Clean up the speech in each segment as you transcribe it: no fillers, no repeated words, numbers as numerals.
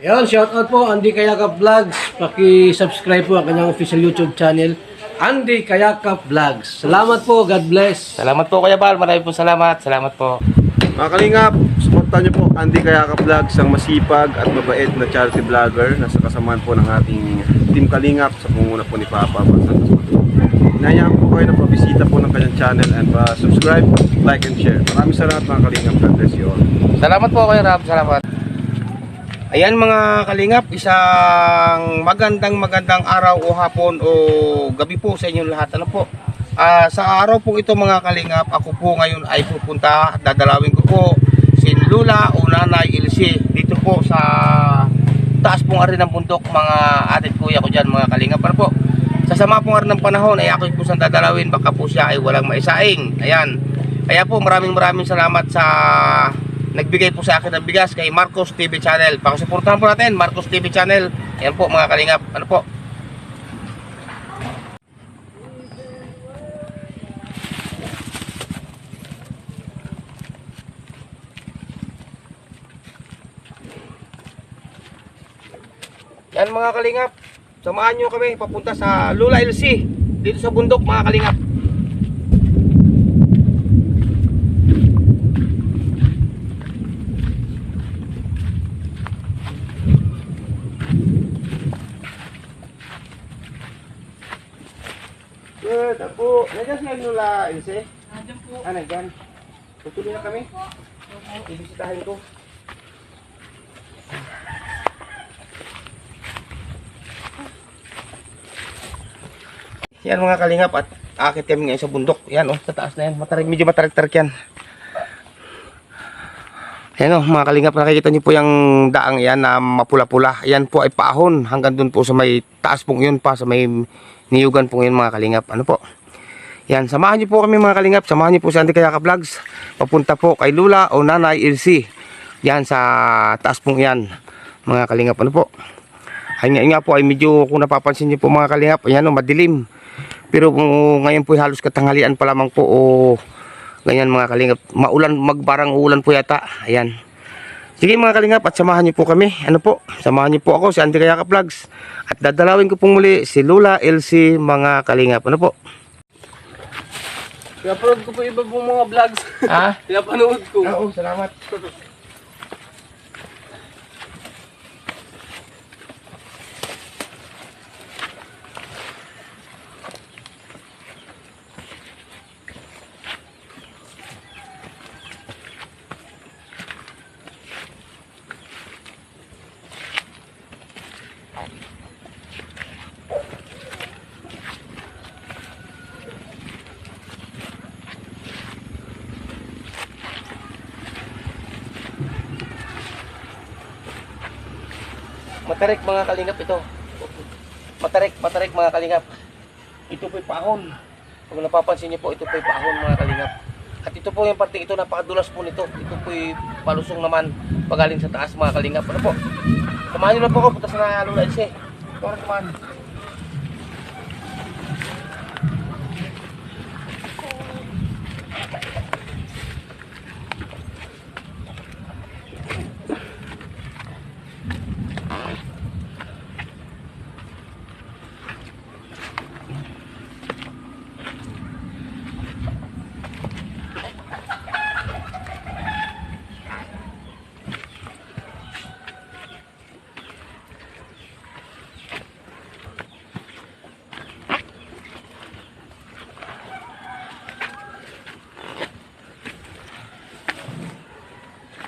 Ayun, shoutout po Andy Kayakap Vlogs. Paki-subscribe po ang kanyang official YouTube channel, Andy Kayakap Vlogs. Salamat po, God bless. Salamat po Kuya Bal, maraming po salamat. Salamat po. Mga kalingap, supportan niyo po Andy Kayakap Vlogs, ang masipag at mabait na charity vlogger na sa kasamaan po ng ating Team Kalingap sa pangunguna po ni Papa Santos. Inayaan po kayo na pabisita po ng kanyang channel and subscribe, like and share. Maraming salamat mga kalingap. God bless you all. Salamat po Kuya Rab, salamat. Ayan mga kalingap, isang magandang araw o hapon o gabi po sa inyong lahat. Ano po? Sa araw po ito mga kalingap, ako po ngayon ay pupunta at dadalawin ko po si Lula o Nanay Ilse dito po sa taas pong ari ng bundok, mga atit kuya ko dyan mga kalingap. Ano po? Sa sama pong ari ng panahon ay ako po siyang dadalawin, baka po siya ay walang maisaing. Ayan. Kaya po maraming salamat sa nagbigay po sa akin ng bigas kay Marcos TV Channel. Pakisuportahan po natin Marcos TV Channel. Ayan po mga kalingap. Ano po? Yan mga kalingap. Samahan nyo kami papunta sa Lula LC. Dito sa bundok mga kalingap. Good, po. Nandiyan si Lula Ilse? Nandiyan po. Nandiyan. Tutuloy na kami. Ibisitahin ko. Yan mga kalingap at akit kami ngayon sa bundok. Yan sa taas na yan. Medyo matarik-tarik yan. Yan mga kalingap, nakikita niyo po yung daang yan na mapula-pula. Yan po ay paahon hanggang dun po sa may taas pong yun pa, sa may niyugan po yun mga kalingap. Ano po? Yan, samahan niyo po kami mga kalingap. Samahan niyo po si Andy Kayakap Vlogs. Papunta po kay Lula o Nanay Ilse. Yan sa taas pong yan mga kalingap. Ano po? Ay nga po ay medyo kung napapansin niyo po mga kalingap, ayan madilim. Pero ngayon po halos katanghalian pa lamang po o ganyan mga kalingap. Maulan, magbarang ulan po yata. Ayan. Sige mga kalingap at samahan niyo po kami. Ano po? Samahan niyo po ako si Andy Kayakap Vlogs. At dadalawin ko pong muli si Lula LC mga kalingap. Ano po? Pinapanood ko po iba pong mga vlogs. Ha? Pinapanood ko. Oo, salamat. Matarik mga kalingap ito. Matarik mga kalingap. Ito po'y paahon. Kung napapansin niyo po, ito po'y paahon mga kalingap. At ito po yung parte ito, napakadulas po nito. Ito po'y palusong naman pagaling sa taas mga kalingap. Ano po? Samahan niyo na po ako, punta sa Lula LC. Ito na naman.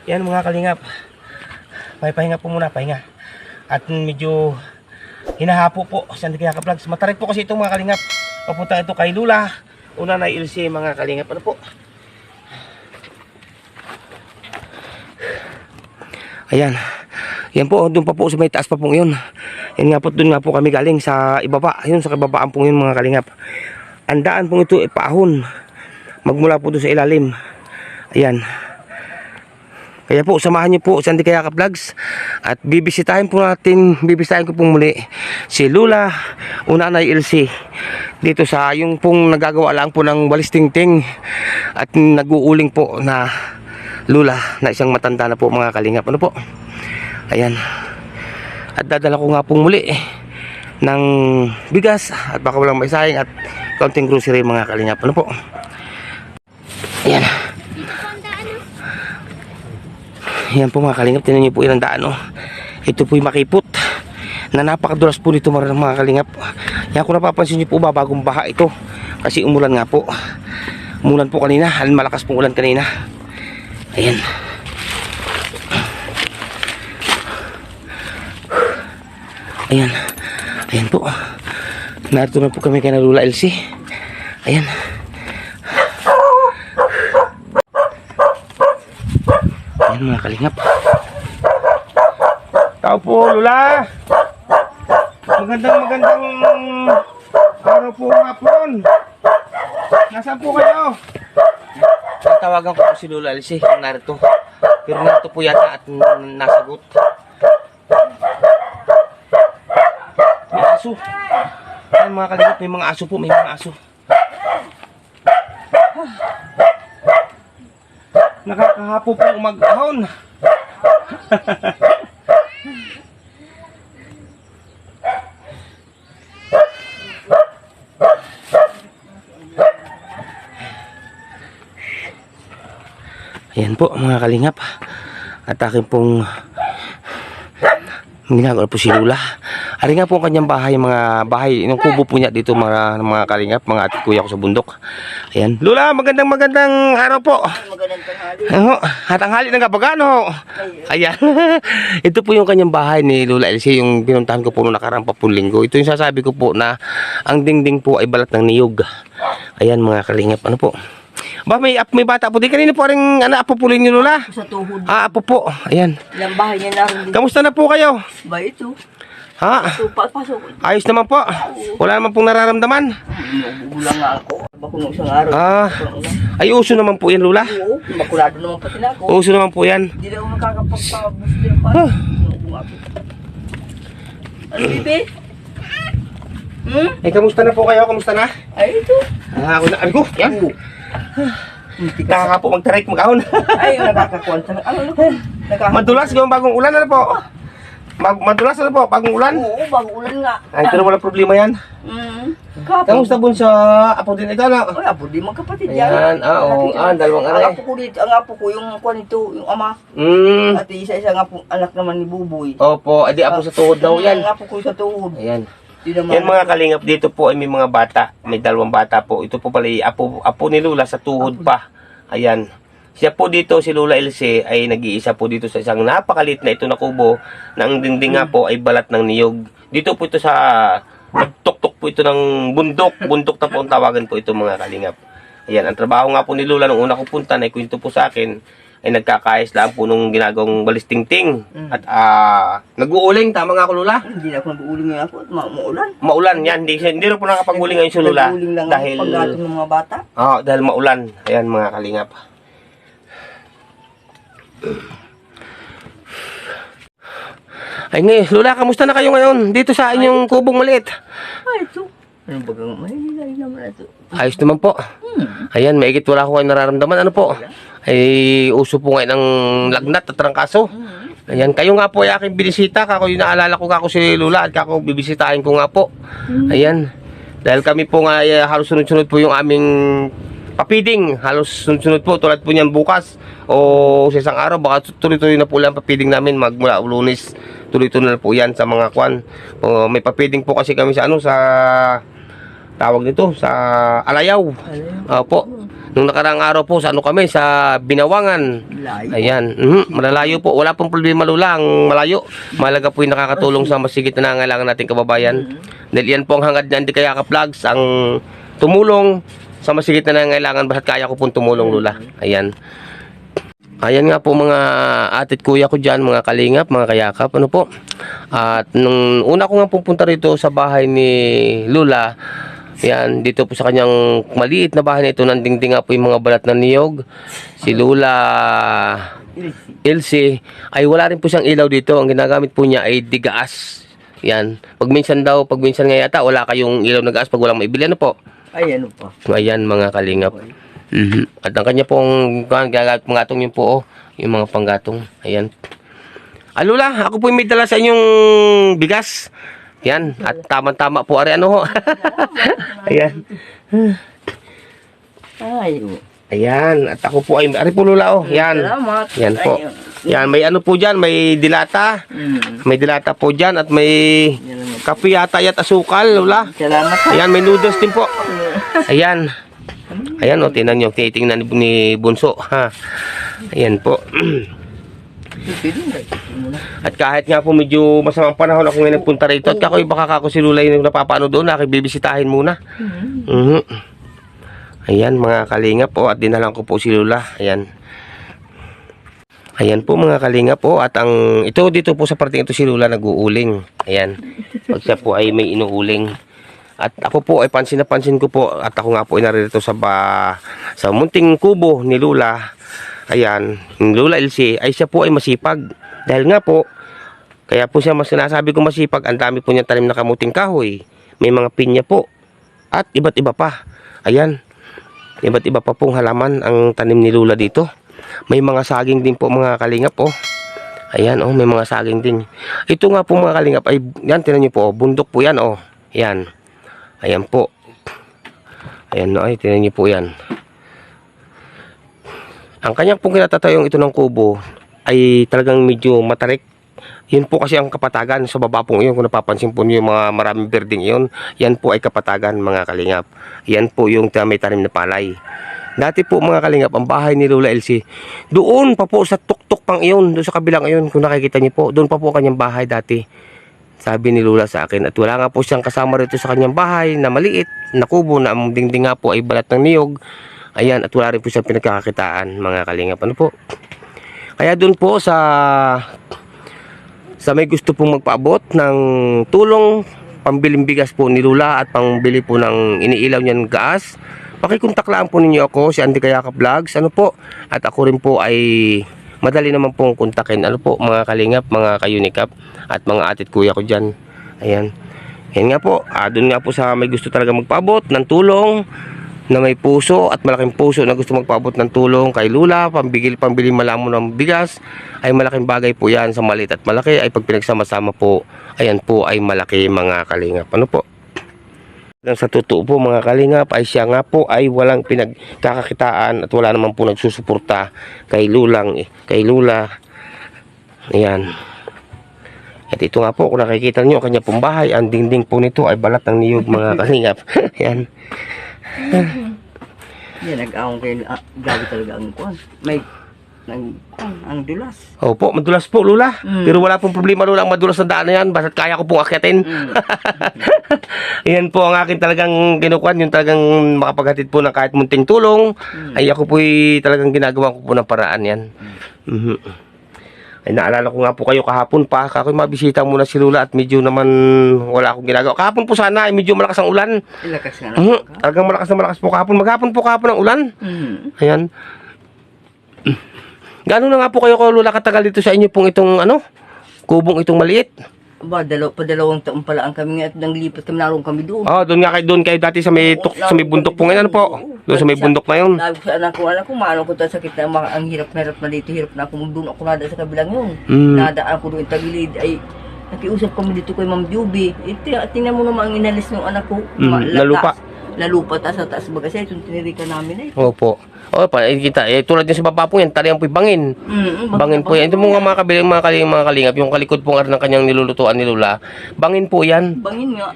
Yan mga kalingap. Pahinga po muna, pahinga. At medyo hinahapo po sa Andy Kayakap Vlogs. Matarik po kasi itong mga kalingap. Papunta ito kay Lula o Nanay Ilse mga kalingap. Ano po? Ayan. Yan po, doon pa po sa may taas pa pong yun. Yan nga po, doon nga po kami galing sa ibaba. Yun sa kababaan pong yun mga kalingap. Ang daan pong ito ipaahon. Magmula po doon sa ilalim. Ayan. Kaya po, samahan niyo po sa Andy Kayakap Vlogs. At bibisitahin ko pong muli si Lula o Nanay Ilse. Dito sa yung pong nagagawa lang po ng walis tingting. At nag-uuling po na Lula na isang matanda na po mga kalingap. Ano po? Ayan. At dadala ko nga pong muli ng bigas at baka walang maisayang at kaunting grocery mga kalingap. Ano po? Ayan. Ayan po mga kalingap. Tinan niyo po yung daan. Oh. Ito po yung makipot na napakadulas po nito mga kalingap. Yan kung napapansin niyo po ba, bagong baha ito kasi umulan nga po. Umulan po kanina. Malakas pong ulan kanina. Ayan. Ayan. Ayan po. Narito na po kami kay Lula Elsie. Ayan. Ayan mga kalingap. Tao po, Lula. Magandang araw po hapon. Nasaan po kayo? Tawagan ko po si Lula Elsie. Narito. Pero narito po yata at nasagot. May aso. Ayan mga kalingap, may mga aso po, may mga aso. Nakakahapo po mag-ahon. Ayan po mga kalingap. At akin pong ginagawa po si Lula. Ari nga po ang kanyang bahay, mga bahay, yung kubo po niya dito mga kalingap, mga ati kuya ko sa bundok. Ayan. Lula, magandang araw po. Magandang tanghali. Tanghali ng kabagano. Ayan. Ito po yung kanyang bahay ni Lula Elsie, yung pinuntahan ko po noong nakarang linggo. Ito yung sasabi ko po na ang dingding po ay balat ng niyog. Ayan mga kalingap, ano po. Ba, may bata po. Di kanina po rin, apo po rin ni Lula. Sa tuhod. Apo po. Ayan. Ilang bahay niya naroon dito. Kamusta na po kayo? Ba ito? Ha? So, pasok. Ayos naman po. Wala naman pong nararamdaman. Bulang nga ako. Bako nung isang araw. Ay uso naman po yan, Lula. Oo, makulado naman pati na ako. Uso naman po yan. Hindi na ako nakakapagpabus din pa. Ano, Bibi? Kamusta na po kayo? Kamusta na? Ay, ito. Ako na. Ay ko, yan. Nakaka po mag-trek mag-ahon. Ay, nakakakwanta na. Ano, Madulas yung bagong ulan na po. Madulas na po, bagong ulan. Oo, bago ulan nga. Ay, ito na wala problema yan. Kamusta po sa apo din ito, no? Ay, apo di magkapatid yan. Ayan, oo. Dalawang Ang aray. apo ko dito, ang apo ko, yung kwan ito, yung ama. At isa nga po, anak naman ni Buboy. Opo, adi apo sa tuhod daw yan. Ang apo ko sa tuhod. Ayan. Di naman. Yan mga kalingap, dito po ay may mga bata. May dalawang bata po. Ito po pala apo ni Lula sa tuhod pa. Ayan. Siya po dito, si Lula Elsie, ay nag-iisa po dito sa isang napakalit na ito na kubo na ang dingding nga po ay balat ng niyog. Dito po ito sa nagtuktok po ito ng bundok. Bundok na po ang tawagan po ito mga kalingap. Ayan, ang trabaho nga po ni Lula nung una ko punta na ikwento po sa akin ay nagkakayos lang po nung ginagawang balistingting. At nag-uuling, tama nga ako Lula? Hindi na ako nag-uuling ngayon ako at maulan. Maulan yan, hindi rin po nakapag-uling ngayon si Lula. Nag-uuling lang Dahil, ako pagdating ng mga bata. dahil maulan. Ayan mga kalingap. Ay ngayon, Lula, kamusta na kayo ngayon? Dito sa inyong kubong maliit. Ay, ito. Ano bagang mahihilay naman ito. Ayos naman po. Ayan, maigit wala ko kayo nararamdaman. Ano po? Ay, uso po ngayon ng lagnat at trangkaso. Ayan, kayo nga po ay aking binisita. Kako yung naalala ko kako si Lula at kako bibisitahin ko nga po. Ayan. Dahil kami po nga halos sunod-sunod po yung aming papiding. Halos sunod-sunod po tulad po niyan bukas o sa isang araw. Baka tuloy-tuloy na po lang papiding namin magmula Lunes. Tuloy-tuloy na po yan sa mga kwan. May papiding po kasi kami sa sa tawag nito sa Alayaw. Opo. Nung nakaraang araw po sa kami sa Binawangan. Ayan. Malalayo po. Wala pong problema Lula. Ang malayo. Malaga po yung nakakatulong sa masigit na nangangailangan nating kababayan. Dahil yan po ang hangad niyan di kaya ka-vlogs ang tumulong sa masigit na nangangailangan basta't kaya ko pong tumulong Lula. Ayan. Ayan nga po mga atit kuya ko dyan, mga kalingap, mga kayakap, ano po. At nung una ko nga pupunta rito sa bahay ni Lula, yan, dito po sa kanyang maliit na bahay na ito, nandingding nga po yung mga balat ng niyog. Si Lula Elsie, ay wala rin po siyang ilaw dito. Ang ginagamit po niya ay digaas. Yan. Pag minsan nga yata, wala kayong ilaw na gas pag walang maibili, ano po? Ay, ano pa? Ayan mga kalingap. At ang kanya pong gagamit panggatong yun po, yung mga panggatong. Ayan. Lula, ako po may dala sa inyong bigas. Yan, at tama-tama po, ari ano ho. Ayan. Ay, Ayan, at ako po ay, ari po Lula oh, yan. salamat. Yan po. Ay, Yan, may ano po dyan, may dilata. May dilata po dyan at may kape yata at asukal, Lula. Salamat. Ayan, may noodles din po. Ayan. Ayan o, tinan nyo, titingnan ni Bunso. Ha. Ayan po. At kahit nga po medyo masamang panahon ako ngayon nagpunta rito. At ako baka ako si Lula yung napapaano doon, nakibibisitahin muna. Ayan mga kalingap po, at dinalang ko po si Lula. Ayan. Ayan po mga kalingap po, at ang ito dito po sa parting ito si Lula nag-uuling. Ayan. Pag siya po ay may inuuling. At ako po ay pansin na pansin ko po, at ako nga po ay naririto sa munting kubo ni Lula. Ayan, yung Lula LC ay siya po ay masipag. Dahil nga po, kaya po siya mas sinasabi ko masipag, ang dami po niya tanim na kamuting kahoy. May mga pinya po. At iba't iba pa. Ayan. Iba't iba pa pong halaman ang tanim ni Lula dito. May mga saging din po mga kalingap oh. Ayan oh, may mga saging din. Ito nga po mga kalingap ay, yan, tinan niyo po, bundok po yan oh. Ayan. Ayan po. Ayan no, ay tinan niyo po yan. Ang kanyang pong kinatatayong ito ng kubo ay talagang medyo matarik. Yun po kasi ang kapatagan sa baba pong iyon. Kung napapansin po niyo yung mga maraming building iyon, yan po ay kapatagan mga kalingap. Yan po yung may tanim na palay. Dati po mga kalingap, ang bahay ni Lula LC, doon pa po sa tuktok pang iyon, doon sa kabilang iyon, kung nakikita niyo po, doon pa po kanyang bahay dati. Sabi ni Lula sa akin, at wala nga po siyang kasama rito sa kanyang bahay na maliit, na kubo, na ang dingding nga po ay balat ng niyog. Ayan, at wala rin po siyang pinagkakakitaan mga kalingap. Ano po? Kaya doon po sa may gusto pong magpaabot ng tulong pambiling bigas po ni Lula at pambili po ng iniilaw niyan gas, pakikontaklaan po ninyo ako, si Andy Kayakap Vlogs, ano po, at ako rin po ay madali naman pong kontakin, ano po mga kalingap, mga kayunikap at mga atit kuya ko dyan. Ayan, yan nga po, doon nga po sa may gusto talaga magpaabot ng tulong, na may puso at malaking puso na gusto magpaabot ng tulong kay Lula, pambili malamo ng bigas, ay malaking bagay po yan. Sa maliit at malaki ay pag pinagsama-sama po, ayan po ay malaki mga kalingap. Ano po? Sa totoo po mga kalingap ay siya nga po ay walang pinagkakakitaan at wala naman po nagsusuporta kay Lula. Ayan. At ito nga po, kung nakikita nyo kanya pong bahay, ang dingding po nito ay balat ng niyog mga kalingap. Ayan. Yan, nag-aong kayo, gabi talaga ang kuwan. May, ang dulas. Opo, madulas po Lula. Pero wala pong problema Lula, ang madulas na daan na yan. Basta't kaya ko pong akyatin. Yan po ang akin talagang kinukuhan. Yung talagang makapaghatid po ng kahit munting tulong. Ay ako po'y talagang ginagawa ko po ng paraan yan. Ay naalala ko nga po kayo kahapon pa. Kako'y mabisita muna si Lula at medyo naman wala akong ginagawa. Kahapon po sana ay medyo malakas ang ulan. Ilakas nga Talagang malakas na malakas po kahapon. Maghapon po kahapon ang ulan. Ayan. Gano'n na nga po kayo Lula katagal dito sa inyo pong itong kubong itong maliit? Ba, dalawang taon pala ang kami nga at nang lipat kami, naroon kami doon. Doon kayo dati sa may bundok po ngayon, ano po? Doon sa may bundok na yun. Sabi ko sa anak ko, maano ko tayo sakit na ang hirap na dito, hirap na ako, doon ako nada sa kabilang yun. Nadaan ko doon tagilid, ay nakiusap kami dito kay Ma'am Juby. Tingnan mo naman ang inalis ng anak ko. Lalupa taas sa taas baga siya, itong tinirika namin eh. Opo. Kita, tulad din sa baba po yan, talihan po yung bangin. Bangin po yan. Ito mga kalingap, yung kalikod po ng kanyang nilulutuan ni Lula. Bangin po yan. Bangin nga.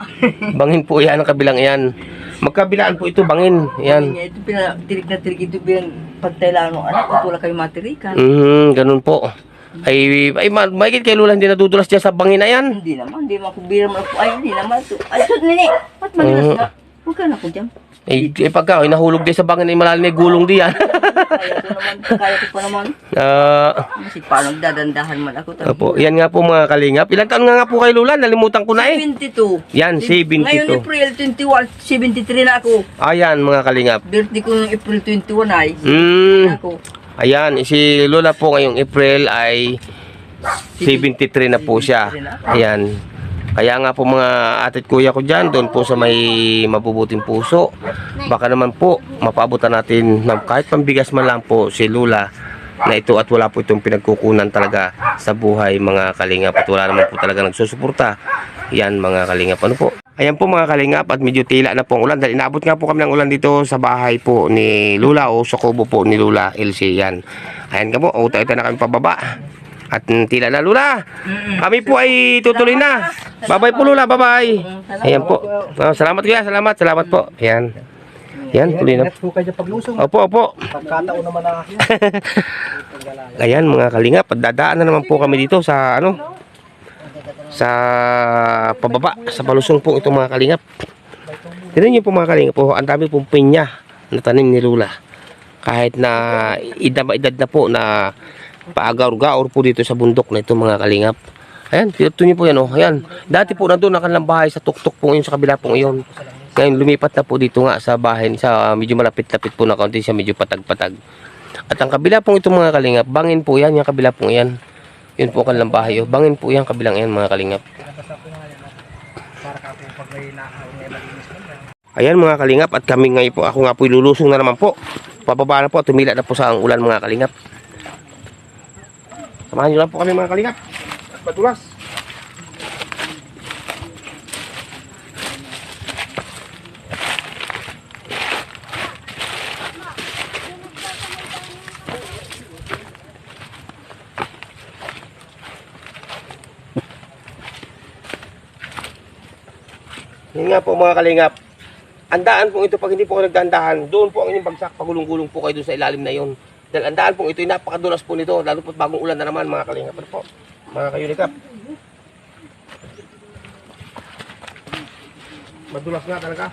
Bangin po yan, ang kabilang yan. Magkabilaan po ito, bangin. Yan. Ito tirik na tirik ito bilang pagtailan ng anak ko, wala kayo matirikan. Ganun po. Ay mahigit kay Lula, hindi nadudulas dyan sa bangin na yan. Hindi naman kubira mo ako. Ay, hindi naman. Ay, nini, ba't madulas nga? Huwag ka na ko dyan. Pagka nahulog din sa bangin ay malalim na gulong diyan. Kaya ko pa naman. Kasi paano dadandahan man ako. Opo, yan nga po mga kalingap. Ilang taon nga po kay Lula? Nalimutan ko na 72. Yan, 72. Ngayon April 21, 73 na ako. Ayan mga kalingap. Birthday ko ng April 21 ay. Ako. Ayan, si Lula po ngayong April ay 73 na po siya. Ayan. Kaya nga po mga atit kuya ko dyan, doon po sa may mabubuting puso, baka naman po mapaabutan natin ng kahit pambigas man lang po si Lula. na ito at wala po itong pinagkukunan talaga sa buhay mga kalingap at wala naman po talaga nagsusuporta. Yan mga kalingap, ano po. Ayan po mga kalingap at medyo tila na po ang ulan dahil inaabot nga po kami ng ulan dito sa bahay po ni Lula o sa kubo po ni Lula Elsie. Yan. Ayan ka po, tayo na kami pababa. At tila na Lula. Kami po ay tutuloy na. Bye-bye po Lula, bye-bye. Ayan po. Salamat kuya, salamat po. Ayan. Yan, tuloy na. Po kayo paglusong. Opo. Pagkataon naman na akin. Ayan mga kalingap, dadaan na naman po kami dito sa sa pababa, sa palusong po itong mga kalingap. Tignan niyo po mga kalingap po, ang dami pong pinya na tanim ni Lula. Kahit na edad na po na paagaw-gaor po dito sa bundok na ito mga kalingap. Ayan, ito niyo po yan Ayan, dati po nandun ang kanilang bahay sa tuktok po yun, sa kabila po ngayon. Ngayon lumipat na po dito nga sa bahay, sa medyo malapit-lapit po na kaunti siya, medyo patag-patag. At ang kabila pong itong mga kalingap, bangin po yan, yung kabila pong yan. Yun po kanilang bahay. Bangin po yan, kabilang yan mga kalingap. Ayan mga kalingap, at kami ngayon po, ako nga po ilulusong na naman po. Pababa na po, tumila na po sa ang ulan mga kalingap. Samahan nyo lang po kami mga kalingap. Patulas. Yun nga po mga kalingap, ang daan po ito pag hindi po kayo nagdahan-dahan, doon po ang inyong bagsak, pagulong-gulong po kayo doon sa ilalim na yon. Dahil ang daan po ito ay napakadulas po nito, lalo po bagong ulan na naman mga kalingap. Ano po, mga kayunikap. Madulas nga talaga.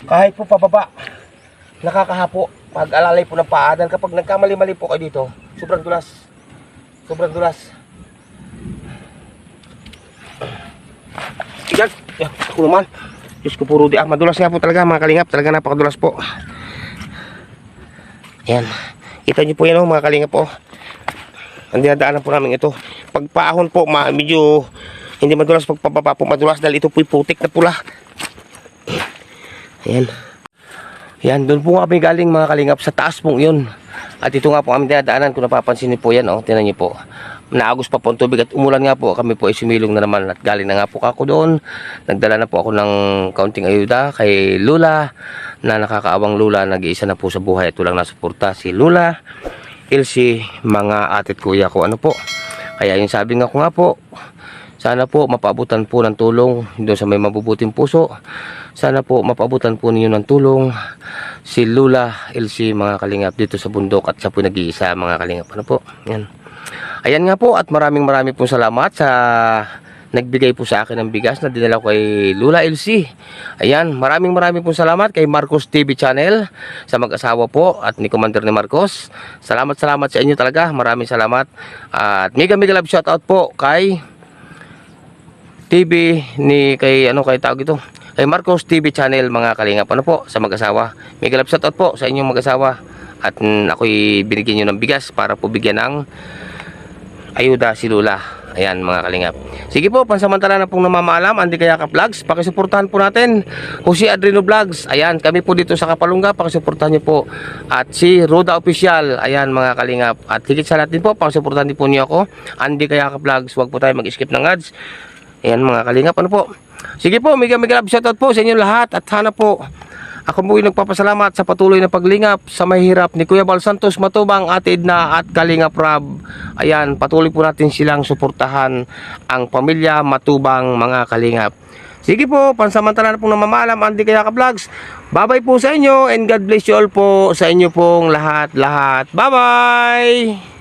Kahit po pababa, nakakahapo pag alalay po ng paa. Dahil kapag nagkamali-mali po kayo dito, sobrang dulas. Sobrang dulas. Yan, ako naman. Diyos ko po Rudy, madulas nga po talaga mga kalingap. Talaga napakadulas po. Yan. Kita nyo po yan mga kalingap po. Ang dinadaanan po namin ito. Pag paahon po, medyo hindi madulas. Pag pababa po madulas dahil ito po'y putik na pula. Ayan. Yan, doon po nga kami galing mga kalingap, sa taas pong yun. At ito nga po kami dinadaanan, kung napapansin niyo po yan, tinan niyo po. Naagos pa po ang tubig at umulan nga po, kami po ay sumilong na naman at galing na nga po ako doon. Nagdala na po ako ng kaunting ayuda kay Lula, na nakakaawang Lula, nag-iisa na po sa buhay at walang nasuporta si Lula, Elsie, mga atit kuya ko, ano po. Kaya yung sabi nga ko nga po, sana po mapaabutan po ng tulong doon sa may mabubuting puso. Sana po mapaabutan po ninyo ng tulong si Lula Elsie mga kalingap dito sa bundok at sa po nag-iisa mga kalingap. Ano po? Yan. Ayan nga po at maraming pong salamat sa nagbigay po sa akin ng bigas na dinala ko kay Lula Elsie. Ayan, maraming pong salamat kay Marcos TV Channel, sa mag-asawa po at ni Commander ni Marcos. Salamat sa inyo talaga. Maraming salamat. At mega love shoutout po kay TV ni kay tawag ito, kay Marcos TV Channel mga kalingap, ano po, sa mag-asawa. Mega love shoutout po sa inyong mag-asawa. At ako'y binigyan nyo ng bigas para po bigyan ng ayuda si Lula. Ayan mga kalingap. Sige po, pansamantala na pong namamaalam, Andy Kayakap Vlogs. Pakisuportahan po natin Jose Adreno Vlogs. Ayan, kami po dito sa Kapalungga, pakisuportahan nyo po. At si Roda Official. Ayan mga kalingap. At higit sa lahat din po, pakisuportahan din po niyo ako, Andy Kayakap Vlogs. Huwag po tayo mag-skip ng ads. Ayan mga kalingap, ano po. Sige po, mega love shoutout po sa inyo lahat. At sana po, ako po ay nagpapasalamat sa patuloy na paglingap sa mahirap ni Kuya Bal Santos Matubang, Ate Edna at Kalingap Rab. Ayan, patuloy po natin silang suportahan, ang pamilya Matubang mga kalingap. Sige po, pansamantala na pong namamalam, Andy Kayakap Vlogs. Bye-bye po sa inyo and God bless you all po sa inyo pong lahat. Bye-bye!